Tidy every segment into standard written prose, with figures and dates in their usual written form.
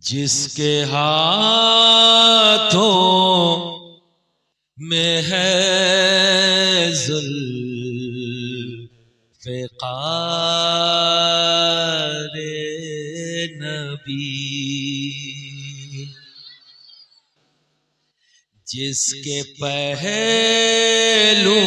जिसके हाथों में है ज़ुल्फ़िकार नबी, जिसके पहलू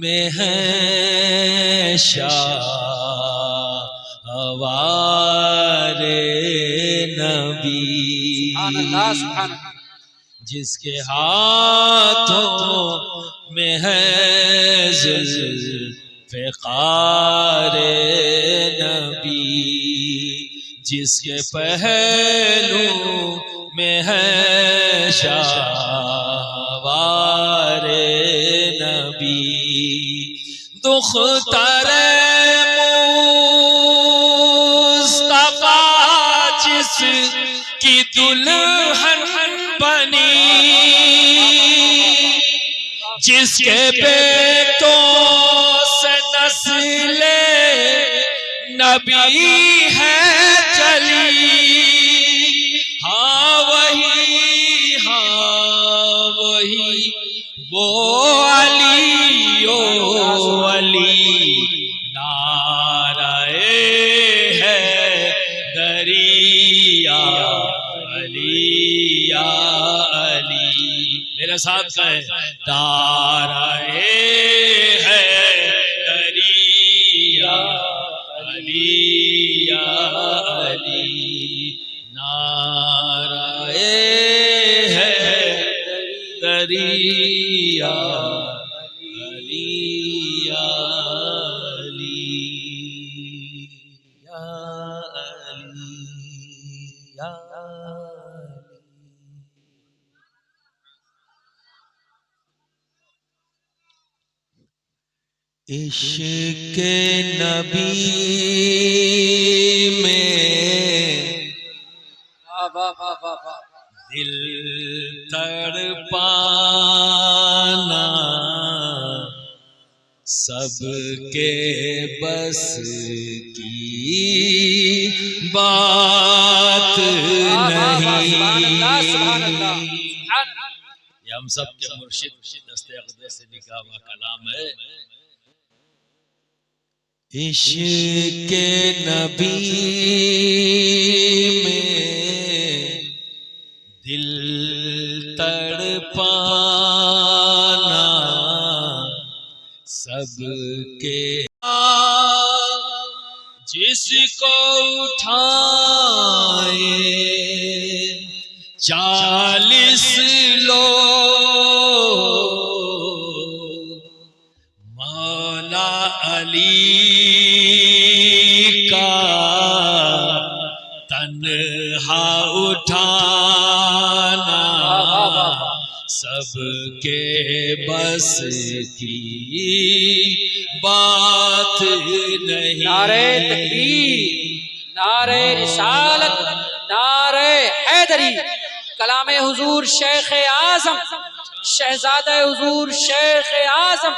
में है शाहवारे नबी, जिसके हाथों में है ज़ुल्फ़िकार नबी, जिसके पहलू में है शाहवारे नबी, दुख्तर मुस्तफा जिसकी दुल्हन बनी, जिसके बेटों से नस्ले नबी है चली, हाँ वही वो अली ओ अली, नाराए है दरिया अली या अली, मेरे साथ कहे नाराए है दरिया अली या अली, नाराए है दरिया अली या अली या अली या अली। इश्क़ नबी में दिल तड़पाना सबके बस की बात नहीं, ये हम सब के मुर्शिद दस्ते अक़दस से निकाह हुआ कलाम है। इश्क़ नबी में दिल तड़पाना सबके, जिसको उठाए 40 लोग, मौला अली का तन्हा उठाना सबके बस की बात नहीं। नारे तकबीर, नारे रिसालत, नारे हैदरी, कलामे हुजूर शेख आजम, शहजादा हुजूर शेख आजम,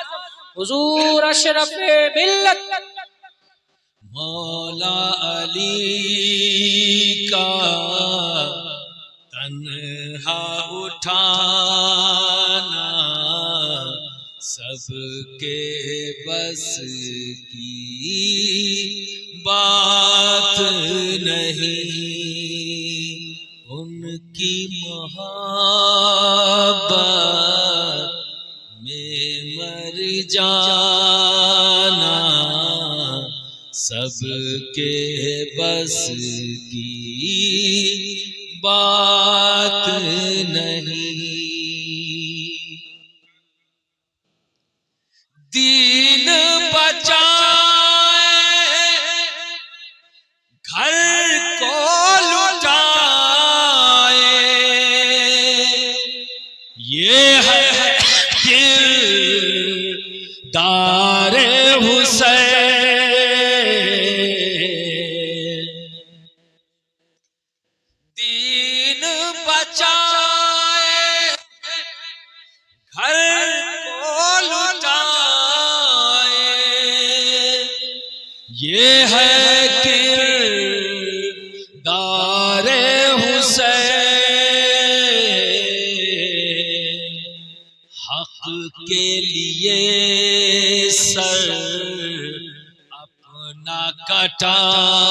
हुजूर अशरफ मिल्लत मौला अली का तन्हा उठाना सबके बस की बात नहीं, उनकी मोहब्बत में मर जाना सबके बस की बात नहीं। दीन बचाए घर को लुटाए, ये है किरदारे हुसैन। दीन बचाए घर को लुटाए, ये है किरदार नारे हुसैन हक के लिए सर अपना कटाना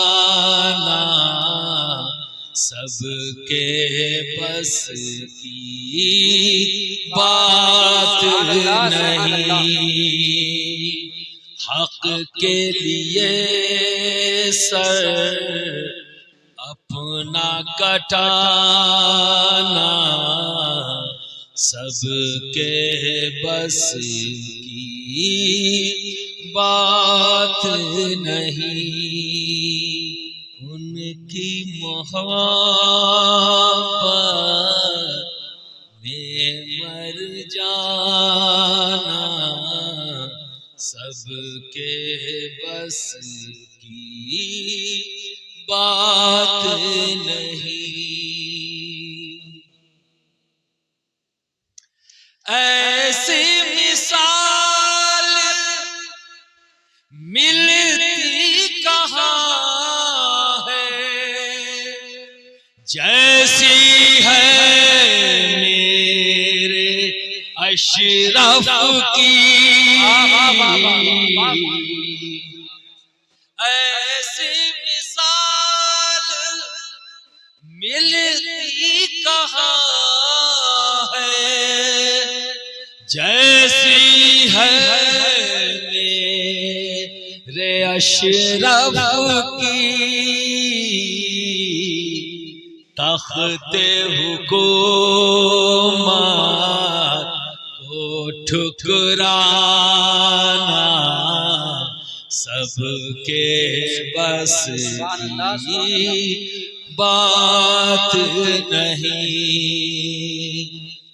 सबके बस की बात नहीं। हक के लिए सर अपना कटाना सबके बस की बात नहीं। उनकी मोहब्बत में मर जाना सबके बस की बात नहीं। ऐसी मिसाल मिलती कहाँ है जैसी है मेरे अशरफ की। ऐसी मिसाल मिलती कहाँ है जैसी है मेरे अशरफ की। तख्ते हुकूमत को ठुकराना सबके बस की बात नहीं।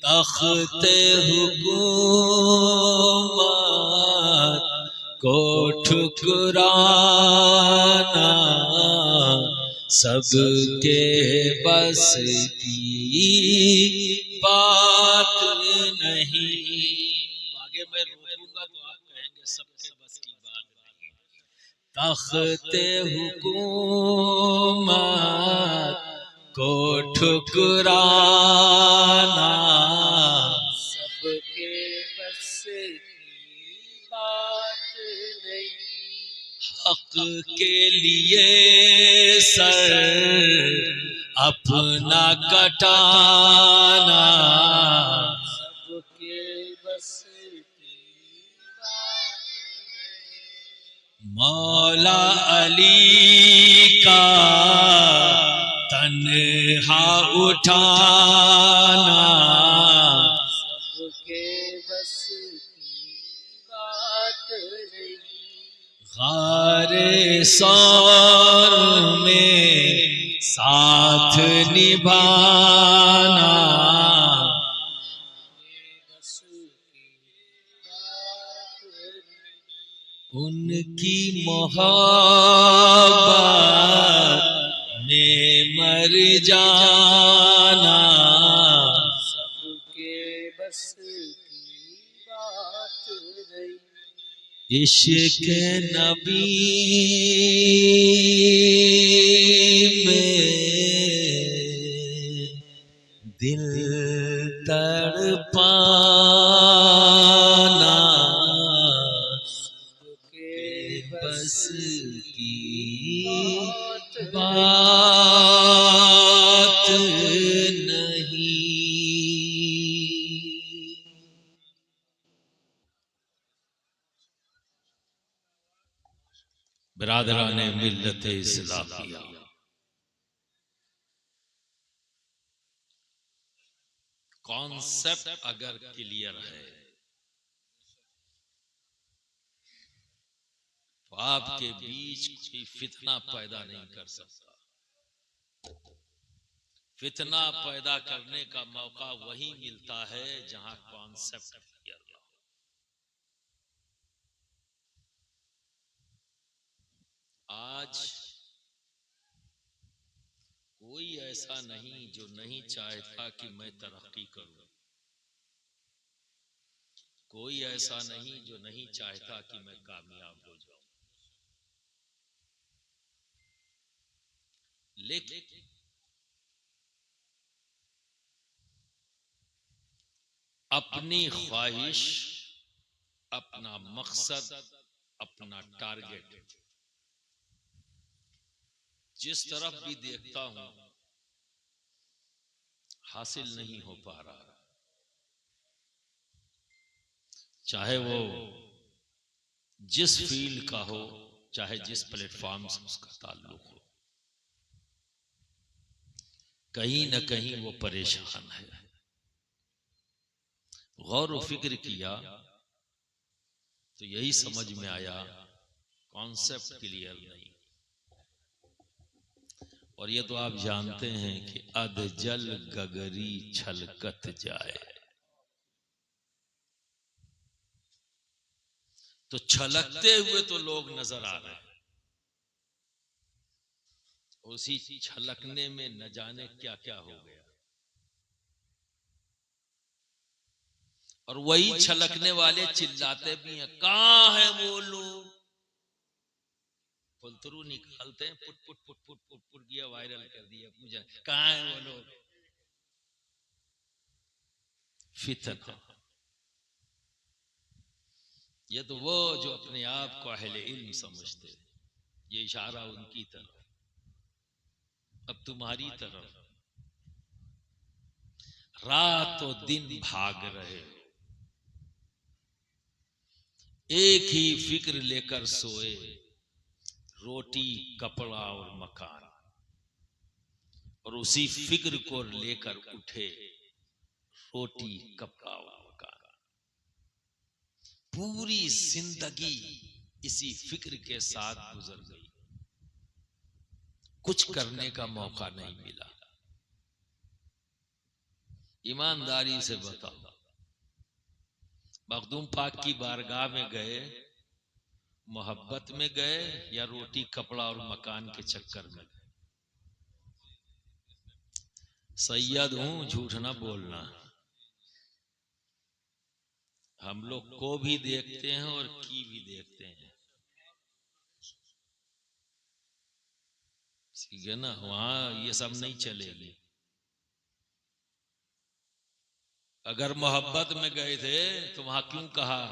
तख्ते हुकूमत को ठुकराना सबके बस की बात नहीं। आगे मैं रोकूंगा तो आप कहेंगे सबके बस की बात नहीं। तख्ते हुकूमत को ठुकराना सबके बस की बात नहीं। हक के लिए सर अपना कटाना सबके बस की बात नहीं। मौला अली का तन्हा उठाना सबके बस की बात नहीं। गारे सौर में साथ निभाना बस की बात नहीं। उनकी मोहब्बत में मर जाना सबके बस की बात नहीं। इश्क नबी में दिल तड़पाना सबके बस की बात नहीं। बिरादराने मिल्लत इस्लामिया, कॉन्सेप्ट अगर क्लियर है तो आपके बीच कोई फितना पैदा नहीं कर सकता। फितना पैदा करने का मौका वही मिलता है जहां कॉन्सेप्ट क्लियर ना हो। आज कोई ऐसा नहीं जो नहीं चाहता कि मैं तरक्की करूं। कोई ऐसा नहीं जो नहीं चाहता कि मैं कामयाब हो जाऊं। लेकिन अपनी ख्वाहिश, अपना मकसद, अपना टारगेट जिस तरफ भी देखता हूं हासिल नहीं हो पा रहा, चाहे वो जिस फील्ड का हो, चाहे जिस प्लेटफॉर्म से उसका ताल्लुक हो, कहीं न कहीं वो परेशान है। गौर व फिक्र किया तो यही समझ में आया कॉन्सेप्ट क्लियर नहीं। और ये तो आप जानते हैं कि अध जल गगरी छलकत जाए, तो छलकते हुए तो लोग नजर आ रहे हैं, उसी छलकने में न जाने क्या क्या हो गया। और वही छलकने वाले चिल्लाते भी हैं, कहां है वो लोग। फुलतरू निकालते हैं, put put put put put put किया, वायरल कर दिया, पूछा कहां है वो लोग। फितना, ये तो वो जो अपने आप को अहले इल्म समझते, ये इशारा उनकी तरफ। अब तुम्हारी तरफ रात और दिन भाग रहे हो, एक ही फिक्र लेकर सोए, रोटी कपड़ा और मकान, और उसी फिक्र को लेकर उठे, रोटी कपड़ा और मकान। पूरी जिंदगी इसी फिक्र के साथ गुजर गई, कुछ करने का मौका नहीं मिला। ईमानदारी से बताओ, मखदूम पाक की बारगाह में गए, मोहब्बत में गए या रोटी कपड़ा और मकान के चक्कर में गए? सैयद हूं, झूठ ना बोलना। हम लोग को भी देखते हैं और की भी देखते हैं, ठीक है ना। वहां ये सब नहीं चलेगी। अगर मोहब्बत में गए थे तो वहां क्यों कहा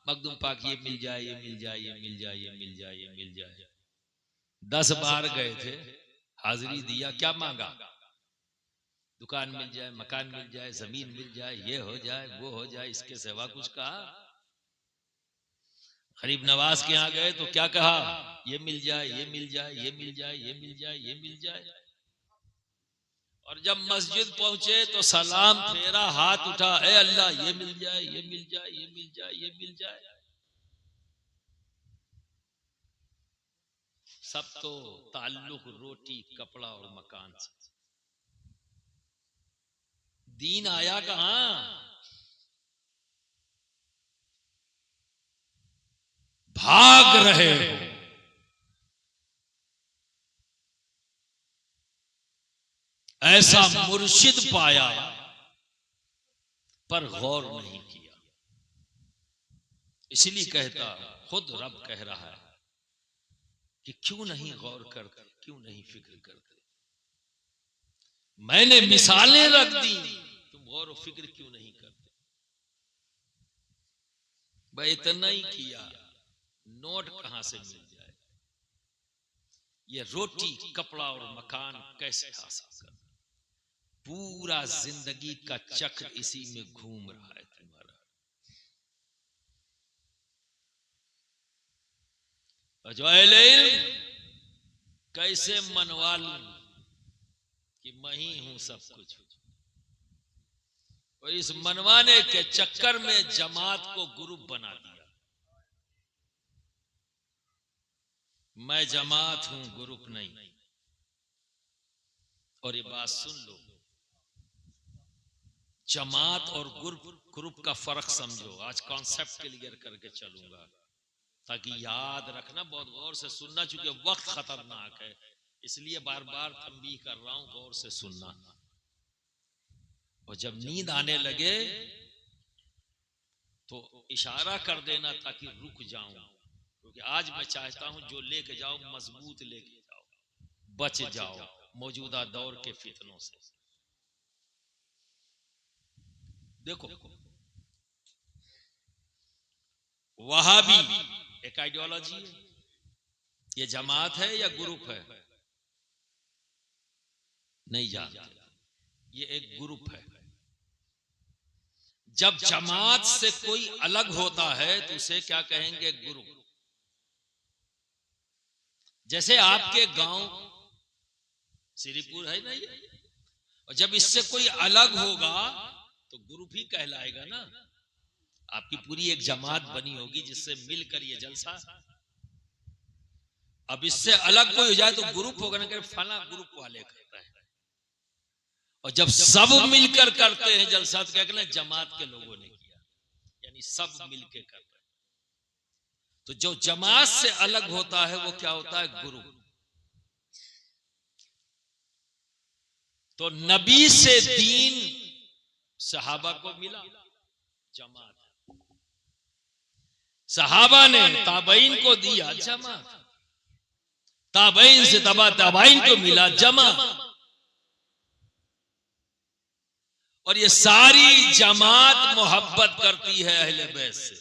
मखदूम पाक ये मिल जाए, ये मिल जाए, ये मिल जाए, ये मिल जाए, ये मिल जाए। 10 बार गए थे, हाजिरी दिया, क्या मांगा? दुकान मिल जाए, मकान मिल जाए, जमीन मिल जाए, ये हो जाए, वो हो जाए, इसके सिवा कुछ कहा? गरीब नवाज के यहाँ गए तो क्या कहा? ये मिल जाए, ये मिल जाए, ये मिल जाए, ये मिल जाए, ये मिल जाए। और जब मस्जिद पहुंचे तो सलाम फेरा, हाथ उठा, ए अल्लाह ये मिल जाए, ये मिल जाए, ये मिल जाए, ये मिल जाए। सब तो ताल्लुक रोटी कपड़ा और मकान से। दीन आया कहां? भाग रहे हो। ऐसा मुर्शिद पाया पर गौर नहीं किया। इसलिए कहता, खुद रब कह रहा है कि क्यों नहीं गौर करते, क्यों नहीं फिक्र करते। मैंने मिसालें रख दी, तुम गौर और फिक्र क्यों नहीं करते। भाई इतना ही किया, नोट कहां से मिल जाए, ये रोटी कपड़ा और मकान कैसे हासिल कर। पूरा जिंदगी का चक्र इसी में घूम रहा है तुम्हारा। अजवाइल कैसे मनवा लूं कि मैं ही हूं सब कुछ। और इस मनवाने के चक्कर में जमात को ग्रुप बना दिया। मैं जमात हूं, ग्रुप नहीं। और ये बात सुन लो, जमात और ग्रुप का फर्क समझो। आज कॉन्सेप्ट क्लियर करके चलूंगा ताकि याद रखना, बहुत गौर से सुनना, चूंकि वक्त खतरनाक है इसलिए बार बार तंबीह कर रहा हूं, गौर से सुनना। और जब नींद आने लगे तो इशारा कर देना ताकि रुक जाऊं, क्योंकि आज मैं चाहता हूं जो लेके जाओ मजबूत लेके जाओ, बच जाओ मौजूदा दौर के फितनों से। देखो वहाबी एक आइडियोलॉजी है, ये जमात है या ग्रुप है? नहीं जानते, ये एक ग्रुप है। जब जमात से कोई अलग होता है तो उसे क्या कहेंगे? ग्रुप। जैसे आपके गांव श्रीपुर है ना ये, और जब इससे कोई अलग होगा तो ग्रुप ही कहलाएगा ना। आपकी पूरी एक जमात बनी होगी जिससे मिलकर ये जलसा, अब इससे अलग कोई हो जाए तो ग्रुप होगा ना, कि फला ग्रुप वाले करते हैं। और जब सब मिलकर करते हैं जलसा तो क्या कहना? जमात के लोगों ने किया, यानी सब मिलकर कर रहे हैं। तो जो जमात से अलग होता है वो क्या होता है? ग्रुप। तो नबी से दीन सहाबा को मिला, जमात। सहाबा ने ताबईन को दिया, जमात। ताबईन से तबा ताबईन को मिला, जमात। और ये सारी जमात मोहब्बत करती है अहले बैत से।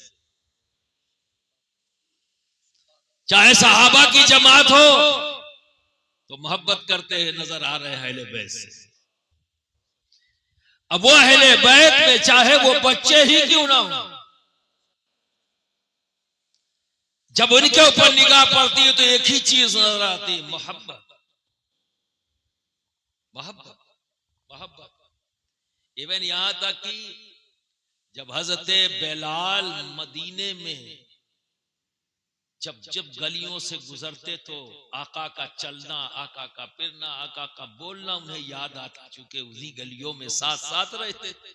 चाहे सहाबा की जमात हो तो मोहब्बत करते हैं, नजर आ रहे हैं अहले बैत से। अब वो अहले बैत में चाहे वो बच्चे ही क्यों ना हो, जब उनके ऊपर निगाह पड़ती है तो एक ही चीज नजर आती है, मोहब्बत, मोहब्बत, मोहब्बत। इवन यहां तक कि जब हजरत बेलाल मदीने में जब जब गलियों से गुजरते तो आका का चलना, आका का फिरना, आका का बोलना उन्हें याद आता, चूंकि उन्हीं गलियों में साथ साथ रहते थे।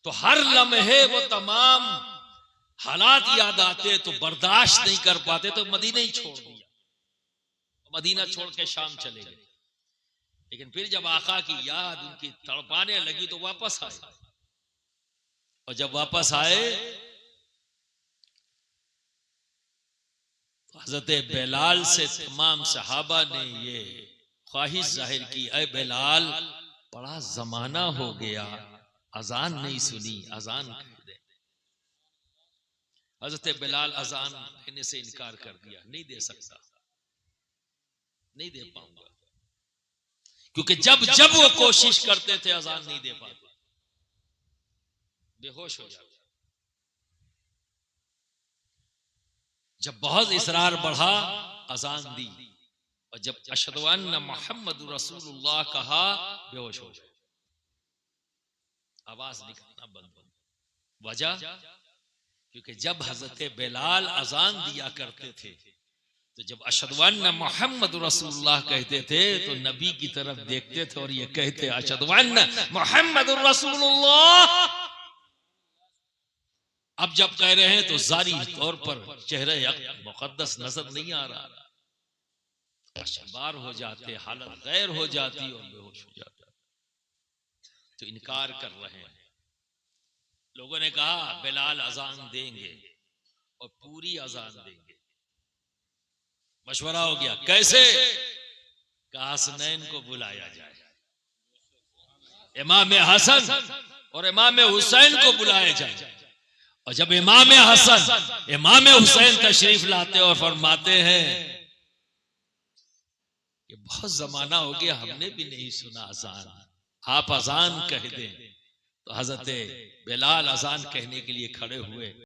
तो हर लम्हे वो तमाम हालात याद आते तो बर्दाश्त नहीं कर पाते, तो मदीना ही छोड़ दिया, मदीना छोड़ के शाम चले गए। लेकिन फिर जब आका की याद उनकी तड़पाने लगी तो वापस आए, और जब वापस आए तो हजरत बेलाल से तमाम सहाबा ने ये ख्वाहिश जाहिर की, ऐ बेलाल बड़ा जमाना हो गया अजान नहीं सुनी, अजान कह दे। हजरत बेलाल अजान देने से इनकार कर दिया, नहीं दे सकता, नहीं दे पाऊंगा, क्योंकि जब जब वो कोशिश करते थे अजान नहीं दे पाते, बेहोश हो जाते। जब बहुत इसरार बढ़ा अजान दी, और जब अशहदु अन्ना मुहम्मद रसूलुल्लाह कहा बेहोश हो गए, आवाज निकलना बंद हो। वजह क्योंकि जब हजरत बेलाल अजान दिया करते थे तो जब अशहदु अन्ना मुहम्मद रसूलुल्लाह कहते थे तो नबी की तरफ देखते थे और ये कहते अशहदु अन्ना मुहम्मद रसूलुल्लाह। अब जब कह रहे हैं तो जारी तौर पर चेहरे मुकद्दस नजर नहीं आ रहा, बार हो जाते, हालत गैर हो जाती और बेहोश हो जाता, तो इनकार कर रहे हैं। लोगों ने कहा बिलाल अजान देंगे और पूरी अजान देंगे। मशवरा हो गया, कैसे? कहा हसनैन को बुलाया जाए, इमाम हसन और इमाम हुसैन को बुलाया जाए। और जब इमाम हसन इमाम हुसैन तशरीफ लाते और फरमाते हैं कि बहुत जमाना हो गया हमने भी नहीं सुना अजान, आप अजान कह दें। तो हजरत बिलाल अजान कहने के लिए खड़े हुए।